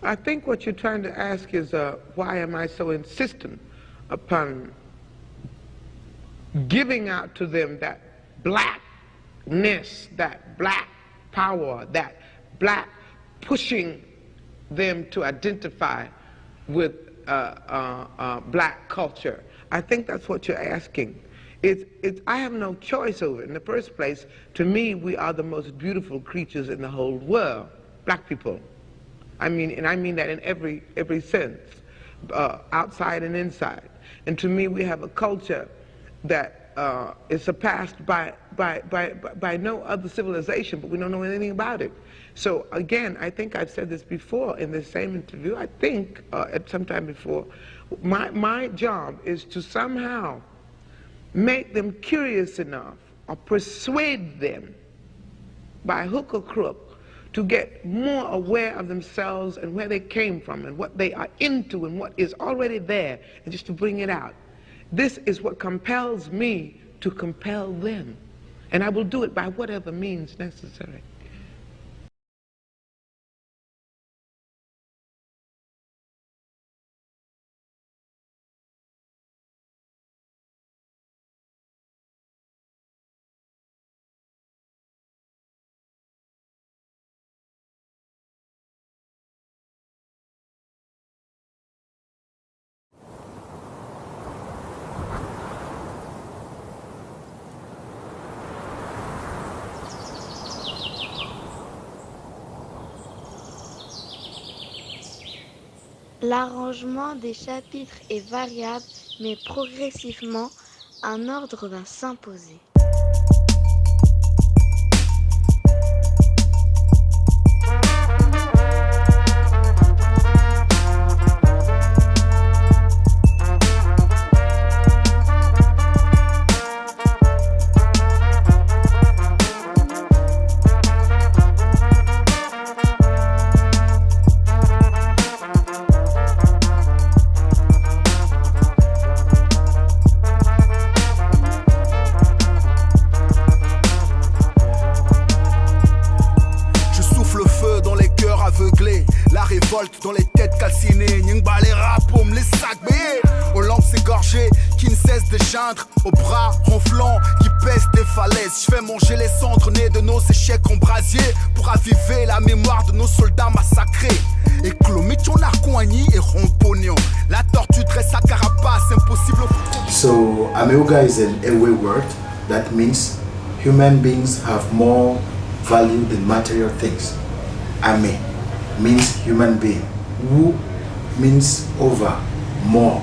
I think what you're trying to ask is why am I so insistent upon giving out to them that blackness, that black power, that black pushing them to identify with black culture. I think that's what you're asking. I have no choice over it. In the first place, to me, we are the most beautiful creatures in the whole world, black people. I mean, and I mean that in every sense, outside and inside. And to me, we have a culture that is surpassed by no other civilization, but we don't know anything about it. So again, I think I've said this before in this same interview, I think at some time before, my job is to somehow make them curious enough or persuade them by hook or crook to get more aware of themselves and where they came from and what they are into and what is already there, and just to bring it out. This is what compels me to compel them, and I will do it by whatever means necessary. L'arrangement des chapitres est variable, mais progressivement, un ordre va s'imposer. Dans les têtes calcinées, Nyingba les rapom, les sacs béés, aux langues égorgées qui ne cessent de geindre, aux bras ronflants qui pèsent des falaises. Je fais manger les cendres nées de nos échecs en brasier pour raviver la mémoire de nos soldats massacrés. Et Clomichon Narcoigny et Rompognon, la tortue dresse sa carapace, impossible. So, Ameuga is an Ewe word that means human beings have more value than material things. Ame means human being. Wu means over, more.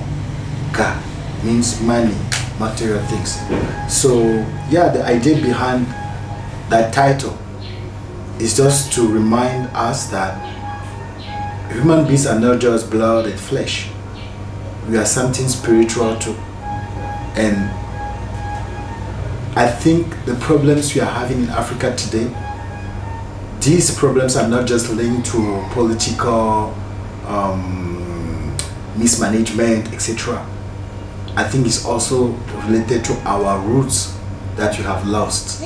Ka means money, material things. So yeah, the idea behind that title is just to remind us that human beings are not just blood and flesh. We are something spiritual too. And I think the problems we are having in Africa today, these problems are not just linked to political mismanagement, etc. I think it's also related to our roots that you have lost.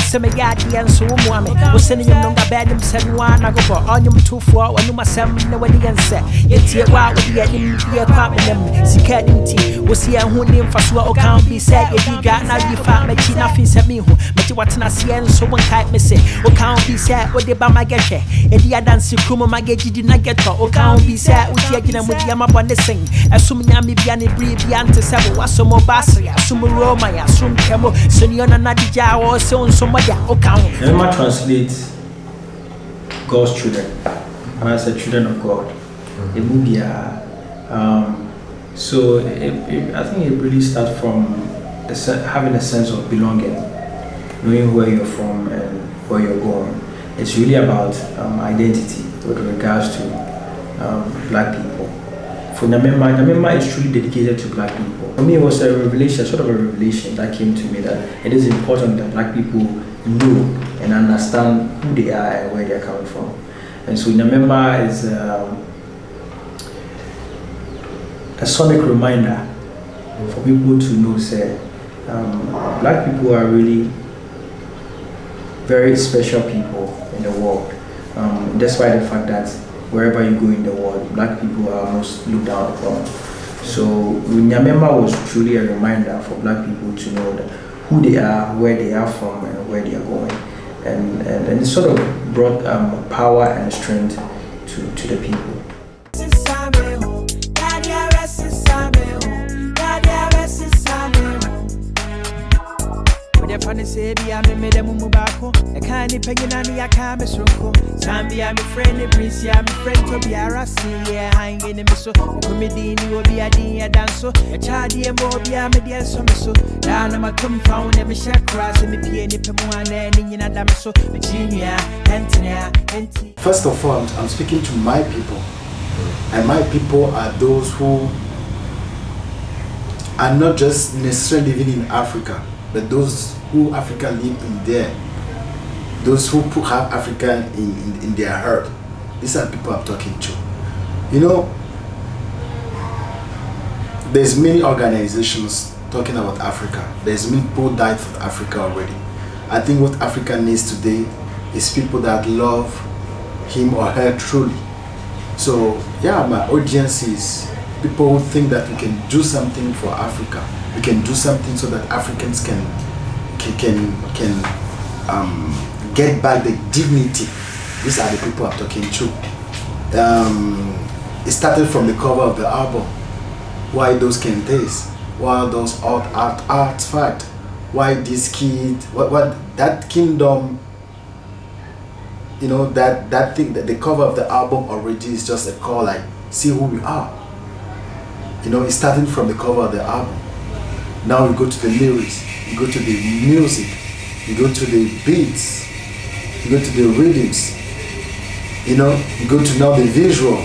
Seme yadi and so mwame was sending him longer bed him said one I go for on him 2 4 when my sam no when he said yet ye wa with the enemy be a pap them sikadinti was here who name for so can be said ye got now you found me china fin se me who but what na see and so one kite me say o can be said what the ba my get e dia dance kuma my get di na get o can be said with ye gina with yama bon sing asum nya me bia ne bri bia ante sebo waso mo basri asum roma ya asum kemo senior na dija o so Emma translates God's children, and I said children of God. The movie, so I think it really starts from having a sense of belonging, knowing where you're from and where you're going. It's really about identity with regards to black people. for Nyamema is truly dedicated to black people. For me, it was a revelation, sort of a revelation that came to me that it is important that black people know and understand who they are and where they're coming from. And so Nyamema is a sonic reminder for people to know, say, black people are really very special people in the world, despite the fact that wherever you go in the world, black people are most looked down upon. So Nyamema was truly a reminder for black people to know that who they are, where they are from, and where they are going. And it sort of brought power and strength to the people. Funny say, be a me them mubako. I can't pay any I can't miss Roko. Zambia, my friend, the prince, yeah, my friend to be a rassi, yeah, hanging in the so. Comedy, you will be a dear dancer. A child, dear, more be a media so. Down on my compound, and me share cross, and me pay any Pemuan, and in a dam so. Virginia, Antonia, Anti. First of all, I'm speaking to my people. And my people are those who are not just necessarily living in Africa, but those who Africa live in there, those who have Africa in their heart. These are people I'm talking to. You know, there's many organizations talking about Africa. There's many people died for Africa already. I think what Africa needs today is people that love him or her truly. So yeah, my audience is people who think that we can do something for Africa. We can do something so that Africans can get back the dignity. These are the people I'm talking to. It started from the cover of the album. Why those kentes? Why those artifacts? Why this kid? What that kingdom? You know, that thing, that the cover of the album already is just a call, like, see who we are. You know, it's starting from the cover of the album. Now we go to the lyrics, you go to the music, you go to the beats, you go to the rhythms, you know, you go to now the visual,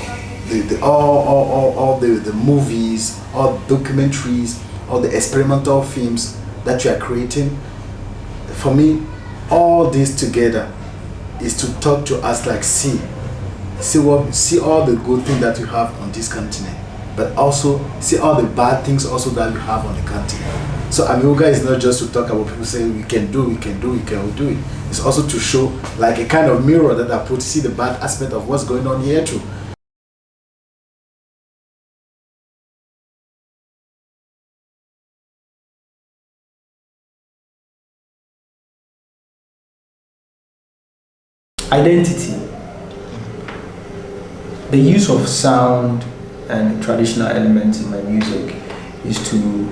all the movies, all documentaries, all the experimental films that you are creating. For me, all this together is to talk to us like, see all the good things that we have on this continent, but also see all the bad things also that we have on the continent. So Amioga is not just to talk about people saying we can do it. It's also to show like a kind of mirror that I put to see the bad aspect of what's going on here too. Identity. The use of sound and traditional elements in my music is to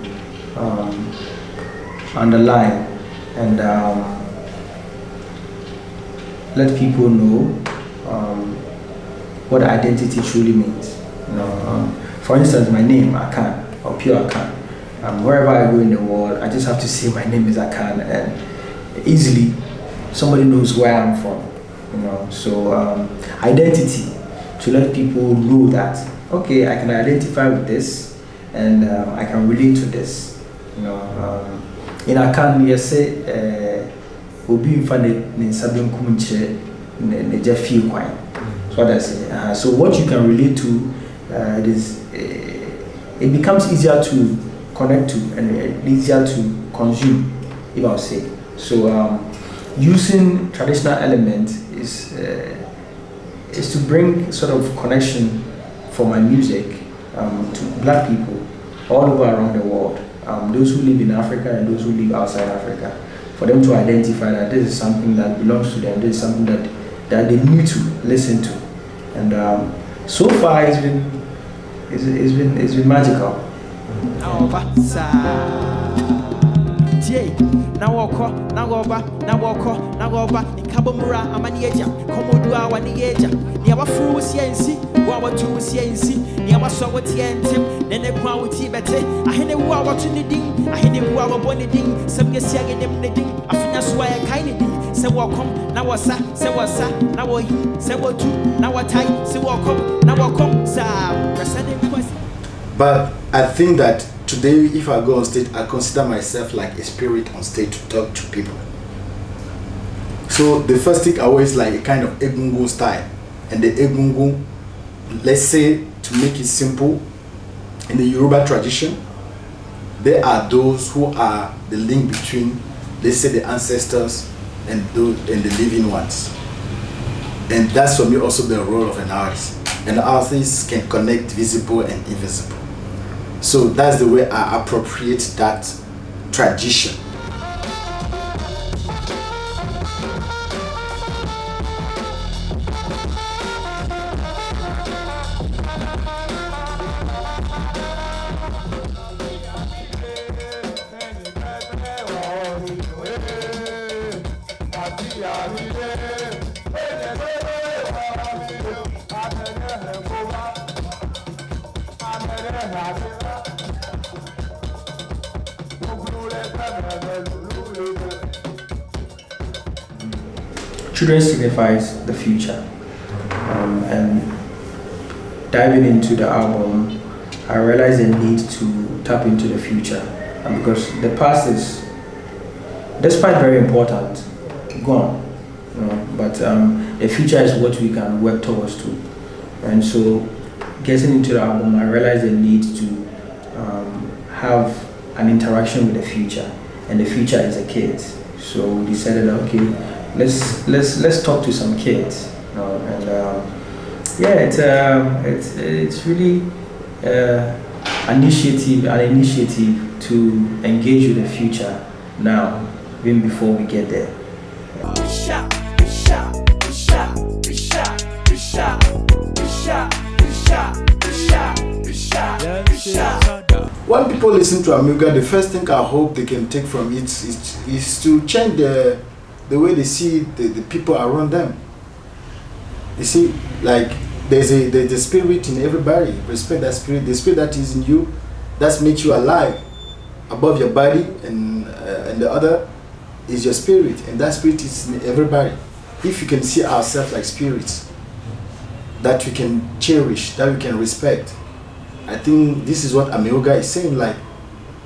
underline and let people know what identity truly means. You know, for instance, my name Akan, or Pure Akan. Wherever I go in the world, I just have to say my name is Akan, and easily somebody knows where I'm from. You know, so identity, to let people know that okay, I can identify with this, and I can relate to this. You know, in Akan, you say, "Obi infane ne sabem kumunche ne jefi kwai." So that's it. So what you can relate to, it becomes easier to connect to and easier to consume, if I'll say. So using traditional elements is to bring sort of connection for my music to black people all over around the world, those who live in Africa and those who live outside Africa, for them to identify that this is something that belongs to them, this is something that they need to listen to. And so far it's been magical. Now walk, Kabumura, Amanieja, Komodua, Wanieja, Yawafu, Cienci, Wawatu, Cienci, Yawasawa Tientim, then the Kwa Tibete, I had a Wawa to the ding, I had a Wawa Boniding, some Yasiag and Niding, I finished why I kind of ding, say welcome, now what's that, say what's that, now what you, say what you, now what I, say welcome, now welcome, sir, presenting question. But I think that today, if I go on stage, I consider myself like a spirit on stage to talk to people. So the first thing I always like a kind of egungun style. And the egungun, let's say, to make it simple, in the Yoruba tradition, there are those who are the link between, let's say, the ancestors and the living ones. And that's for me also the role of an artist. And artists can connect visible and invisible. So that's the way I appropriate that tradition. Children signifies the future, and diving into the album, I realized the need to tap into the future, because the past is, despite very important, gone, but the future is what we can work towards to. And so getting into the album, I realized the need to have an interaction with the future, and the future is the kids. So we decided, okay, let's talk to some kids, and it's really an initiative to engage with the future now, even before we get there. When people listen to Amiga, the first thing I hope they can take from it is to change the way they see the people around them. You see, like there's a spirit in everybody. Respect that spirit. The spirit that is in you, that makes you alive, above your body, and the other is your spirit, and that spirit is in everybody. If you can see ourselves like spirits that we can cherish, that we can respect, I think this is what Ameoga is saying. Like,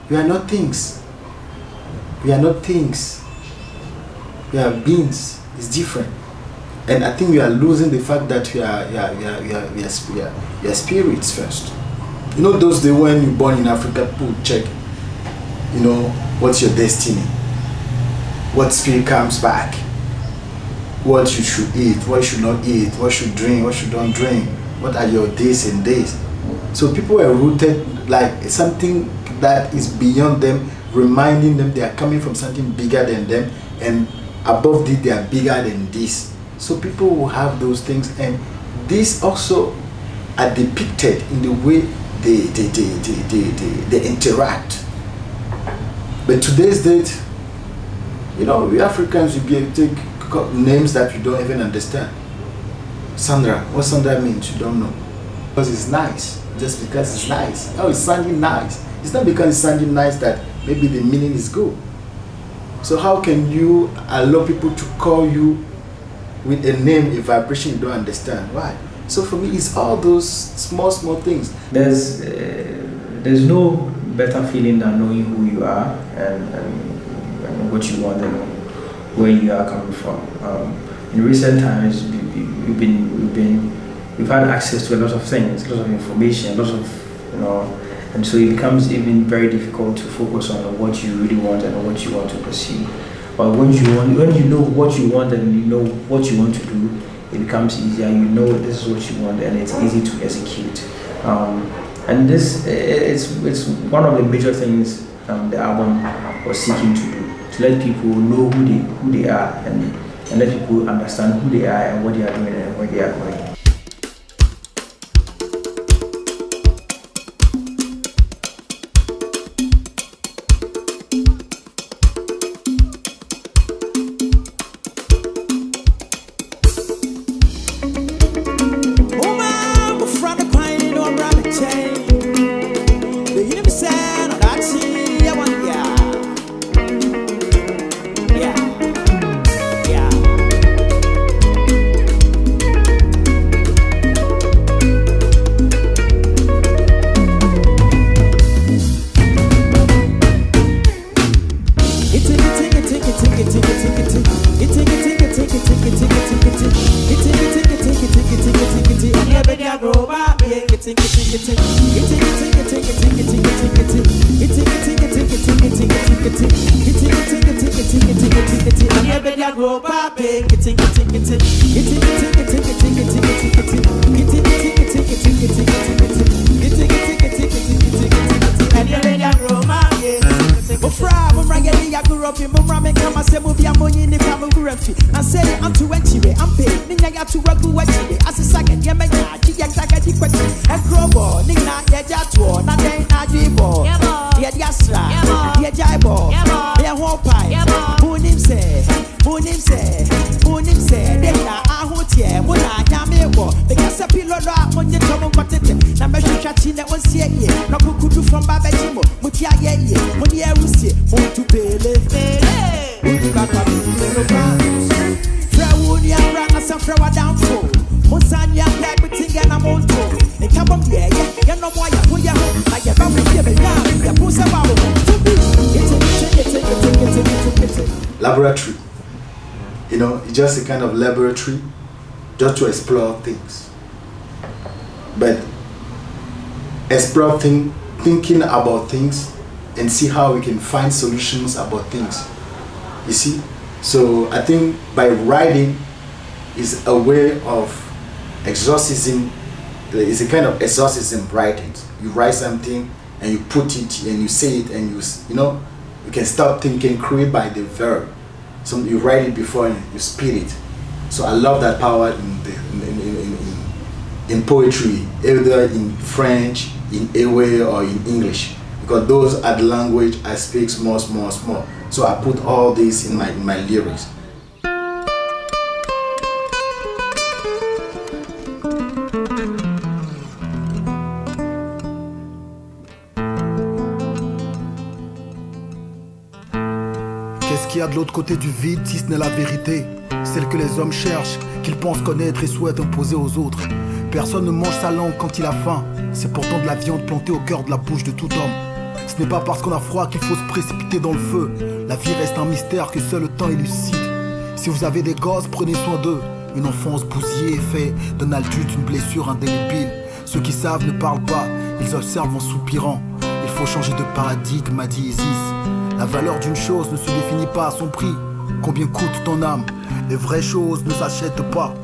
we are not things. We are not things. We are beings. It's different. And I think we are losing the fact that we are spirits first. You know, those days when you're born in Africa, people check, what's your destiny? What spirit comes back? What you should eat, what you should not eat, what you should drink, what you don't drink. What are your days and days? So people are rooted like something that is beyond them, reminding them they are coming from something bigger than them, and above this they are bigger than this. So people will have those things, and these also are depicted in the way they interact. But today's date, we Africans, you take names that you don't even understand. Sandra, what Sandra means, you don't know. Because it's nice, just because it's nice. Oh, it's sounding nice. It's not because it's sounding nice that maybe the meaning is good. So how can you allow people to call you with a name, a vibration you don't understand? Why? So for me, it's all those small things. There's no better feeling than knowing who you are and what you want and where you are coming from. In recent times, we've had access to a lot of things, a lot of information, a lot of and so it becomes even very difficult to focus on what you really want and what you want to pursue. But when you know what you want and you know what you want to do, it becomes easier. You know this is what you want, and it's easy to execute. And this it's one of the major things the album was seeking to do, to let people know who they are and let people understand who they are and what they are doing and where they are going. I grew up in Mumra, come and say, move your money in the family refugee. And say, I'm too anyway, I'm paid. Nina to work with you. As a second, you may not, you get like a different. And Crobo, Nina, Yajato, Nade, Nadibo, Yadiasra, Yajaibo, Yahopai, Bunim say, Dena, Ahotia, Muna, Yamebo, the Casapillo, when you come on, number Chatina was here, no Kudu from Babajimo, Mutia, Munia Russi, to pay. Laboratory, you know, it's just a kind of laboratory just to explore things, but explore thinking about things and see how we can find solutions about things, you see. So I think by writing is a way of exorcism. It's a kind of exorcism writing. You write something and you put it and you say it, and you know, you can stop thinking, create by the verb. So you write it before and you speak it. So I love that power in poetry, either in French, in Ewe, or in English, because those are the language I speak small. So I put all this in my lyrics. Qu'est-ce qu'il y a de l'autre côté du vide si ce n'est la vérité? Celle que les hommes cherchent, qu'ils pensent connaître et souhaitent imposer aux autres. Personne ne mange sa langue quand il a faim. C'est pourtant de la viande plantée au cœur de la bouche de tout homme. Ce n'est pas parce qu'on a froid qu'il faut se précipiter dans le feu. La vie reste un mystère que seul le temps élucide. Si vous avez des gosses, prenez soin d'eux. Une enfance bousillée fait d'un adulte une blessure indélébile. Ceux qui savent ne parlent pas, ils observent en soupirant. Il faut changer de paradigme, m'a dit Isis. La valeur d'une chose ne se définit pas à son prix. Combien coûte ton âme? Les vraies choses ne s'achètent pas.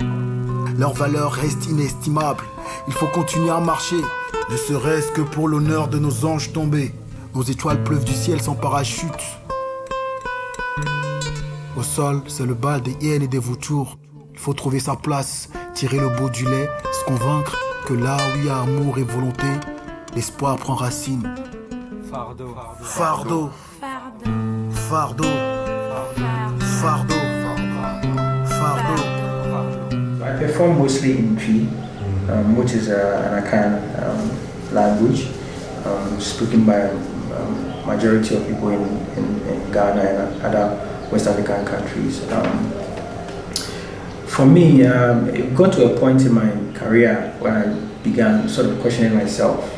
Leur valeur reste inestimable. Il faut continuer à marcher, ne serait-ce que pour l'honneur de nos anges tombés. Nos étoiles pleuvent du ciel sans parachute. Au sol, c'est le bal des hyènes et des vautours. Il faut trouver sa place, tirer le beau du lait, se convaincre que là où il y a amour et volonté, l'espoir prend racine. Fardeau, fardeau, fardeau, fardeau, fardeau. I perform mostly in Twi, which is an Akan language, spoken by majority of people in Ghana and other West African countries. For me, it got to a point in my career when I began sort of questioning myself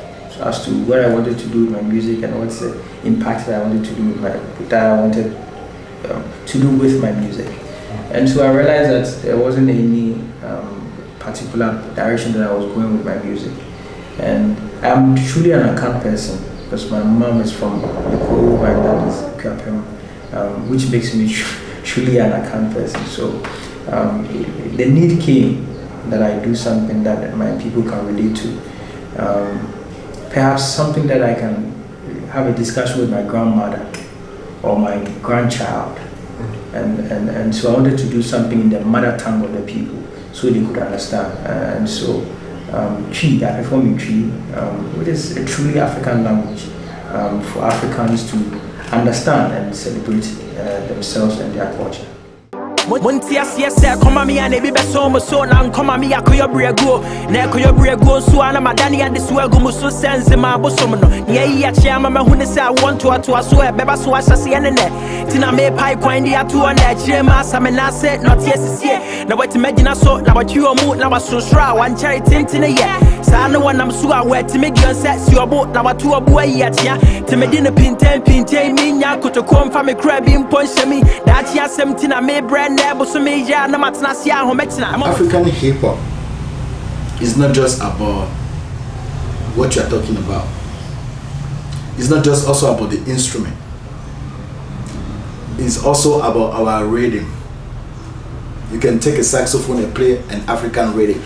as to what I wanted to do with my music and what's the impact that I wanted to do with my music. And so I realized that there wasn't any particular direction that I was going with my music. And I'm truly an Akan person because my mom is from Togo, my dad is Pure, which makes me truly an Akan person. So the need came that I do something that my people can relate to. Perhaps something that I can have a discussion with my grandmother or my grandchild. And so I wanted to do something in the mother tongue of the people so they could understand. And so Twi, I perform in Twi, which is a truly African language for Africans to understand and celebrate themselves and their culture. Montias, yes, come on me and baby so much so now come on me. I call your brego, Neko your brego, so I'm Madani and this way go so sense in my bosom. Yeah, Chiama, who say I want to swear, Beba so I shall see any net. Tina may pie coin the 200 Jema, I'm an asset, not yes, yeah. Now what to imagine I saw, now what you are mood, now I so shroud, one cherry tint in a year. So I know when I'm so aware to make you sets your boat, now what two boy yet, yeah. To me dinner pinte, me, ya could come from a crab in punch me. That ya 17 I may brand. African hip hop is not just about what you are talking about. It's not just also about the instrument. It's also about our rhythm. You can take a saxophone and play an African rhythm.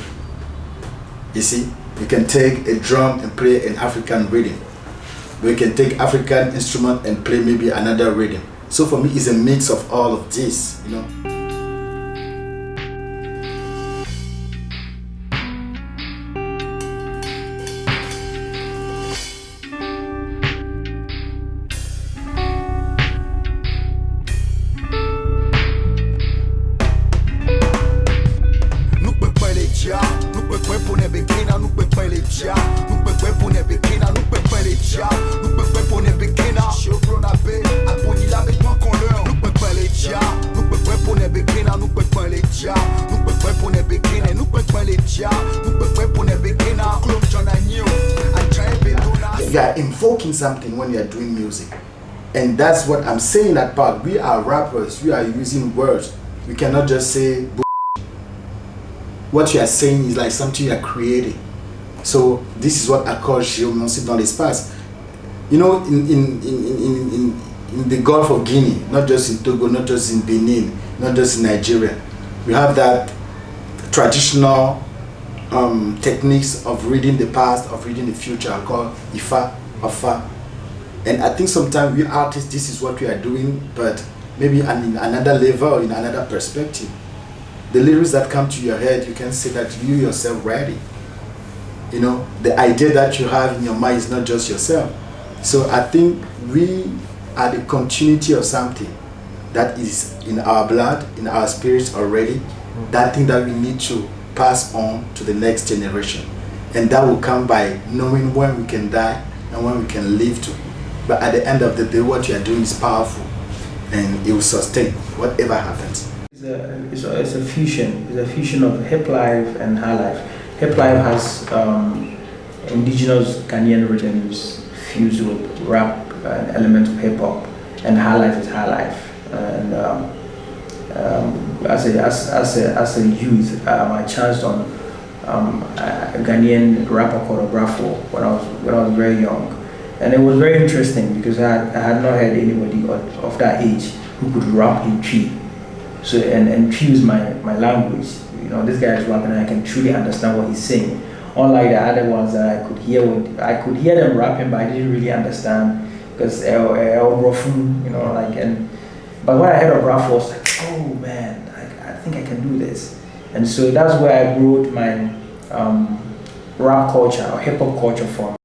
You see, you can take a drum and play an African rhythm. But you can take African instrument and play maybe another rhythm. So for me, it's a mix of all of this, you know. You are invoking something when you are doing music, and that's what I'm saying. That part, we are rappers, we are using words. We cannot just say what you are saying is like something you are creating. So this is what I call géomancie dans l'espace. You know, in the Gulf of Guinea, not just in Togo, not just in Benin, not just in Nigeria, we have that traditional techniques of reading the past, of reading the future, I call Ifa, Afa. And I think sometimes we artists, this is what we are doing, but maybe in another level, in another perspective. The lyrics that come to your head, you can say that you yourself write it. You know, the idea that you have in your mind is not just yourself. So I think we are the continuity of something that is in our blood, in our spirits already, that thing that we need to pass on to the next generation. And that will come by knowing when we can die and when we can live to. But at the end of the day, what you are doing is powerful and it will sustain whatever happens. It's a fusion. It's a fusion of hip life and high life. Hip life has indigenous Ghanaian rhythms fused with rap, an element of hip hop, and high life is high life. And as a youth, I chanced on a Ghanaian rapper called Brafo when I was very young, and it was very interesting because I had not heard anybody of that age who could rap in Twi. So and Twi is my language. You know, this guy is rapping and I can truly understand what he's saying. Unlike the other ones that I could hear them rapping, but I didn't really understand because you know, like. And but when I heard of Brafo, I was like, oh man, I think I can do this. And so that's where I grew my rap culture or hip hop culture from.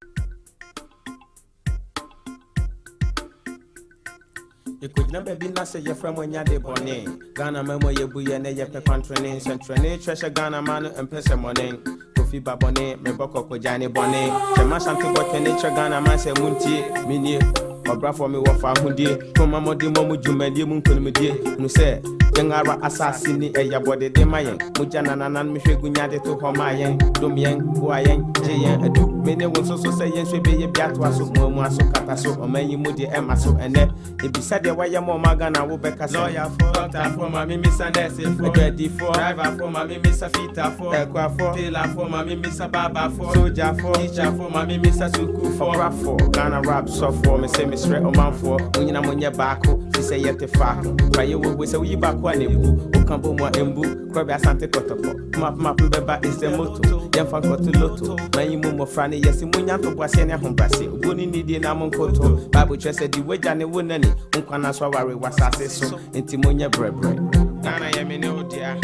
You could never be not say your friend when you're the bonnet. Ghana memo ye buye ne ye pe controlling centrane treasure Ghana man and pesa money. Kofi babone me boko ko jani bonnet. Chema santi bote nature Ghana man say munti mini obra for me wo fa hundie. Koma modi momu jumadi mun konumdie. No say Yangara assassini e ya body de mayen. Mujana nanan mi hwegunya de to homa yen. Dom yen, boayen, jeyen adu. Mene won so say yen so be ye biato aso mo aso kata so omanyi mu de ema so ene. E bisa de waya mo magana wo beka lawyer for doctor for mami misa nurse for ready for driver for mami misa fita for ekwa for tailor for mami misa baba for soldier for teacher for mami misa suku for rap for Ghana rap so for me say me straight o man for unyina monye baako fi say yete fa fa ye wo say we baako anebu o kambo mo embu krobe asante kotopo map beba is the motto yemfa koto loto manyi mu mo fra ne yesi munya to boase ne hombrase ogoni nidie na mon koto bible chese di weja ne wonani nkwana so ware wasase so enti monye brebre Ghana ye me ne odia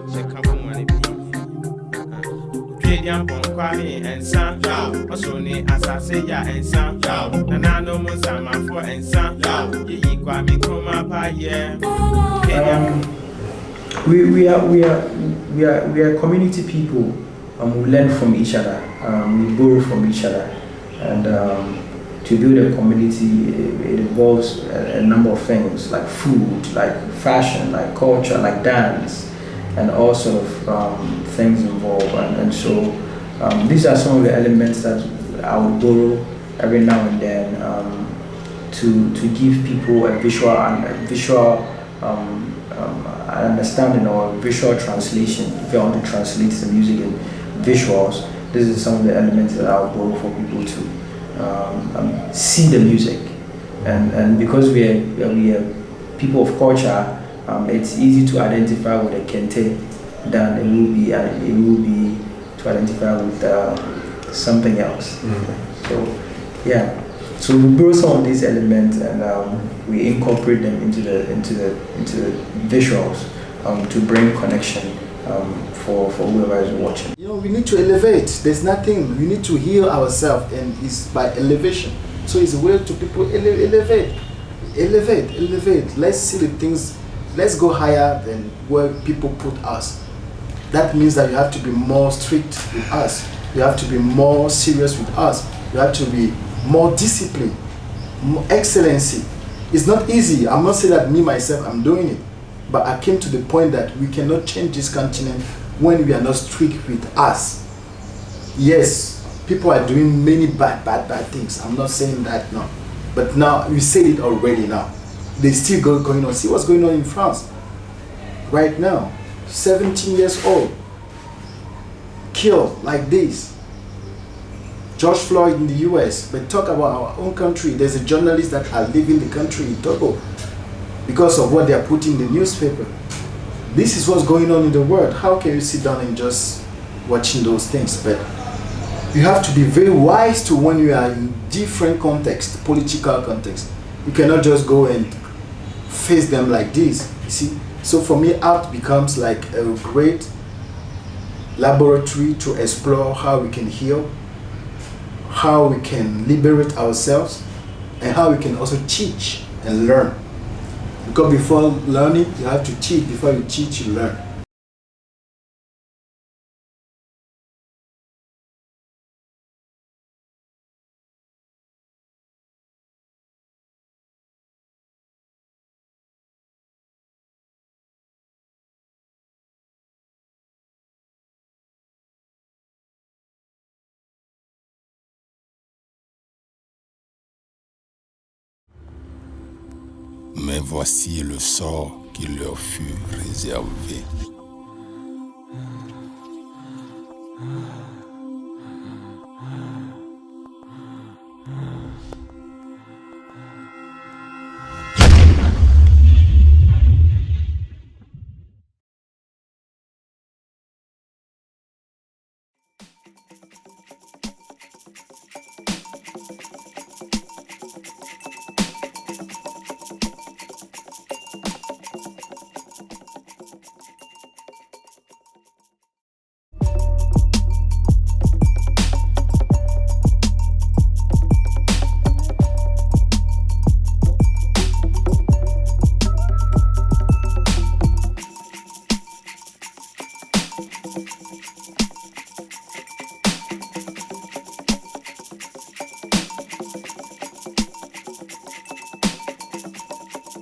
se kambo mo ne bi Kedian bon kwani ensan oso ni asase ya ensan na no mo sama for ensan yi kwa mi koma pa ye We are community people. We learn from each other. We borrow from each other, and to build a community, it involves a number of things like food, like fashion, like culture, like dance, and all sort of things involved. And so these are some of the elements that I would borrow every now and then to give people a visual understanding or visual translation. If you want to translate the music in visuals, this is some of the elements that I'll go for people to see the music, and because we are people of culture, it's easy to identify with a kente than it will be to identify with something else. So yeah, so we borrow some of these elements and we incorporate them into the visuals to bring connection for whoever is watching. You know, we need to elevate. There's nothing. We need to heal ourselves, and it's by elevation. So it's a way to people elevate. Let's see the things. Let's go higher than where people put us. That means that you have to be more strict with us. You have to be more serious with us. You have to be more disciplined, more excellency. It's not easy. I'm not saying that me myself I'm doing it, but I came to the point that we cannot change this continent when we are not strict with us. Yes, people are doing many bad things. I'm not saying that now, but now you said it already. Now they still going on. See what's going on in France right now. 17 years old, killed like this. George Floyd in the US. But talk about our own country. There's a journalist that are leaving the country in Togo because of what they are putting in the newspaper. This is what's going on in the world. How can you sit down and just watching those things? But you have to be very wise to when you are in different context, political context. You cannot just go and face them like this. You see? So for me, art becomes like a great laboratory to explore how we can heal, how we can liberate ourselves, and how we can also teach and learn. Because before learning, you have to teach. Before you teach, you learn. Mais voici le sort qui leur fut réservé.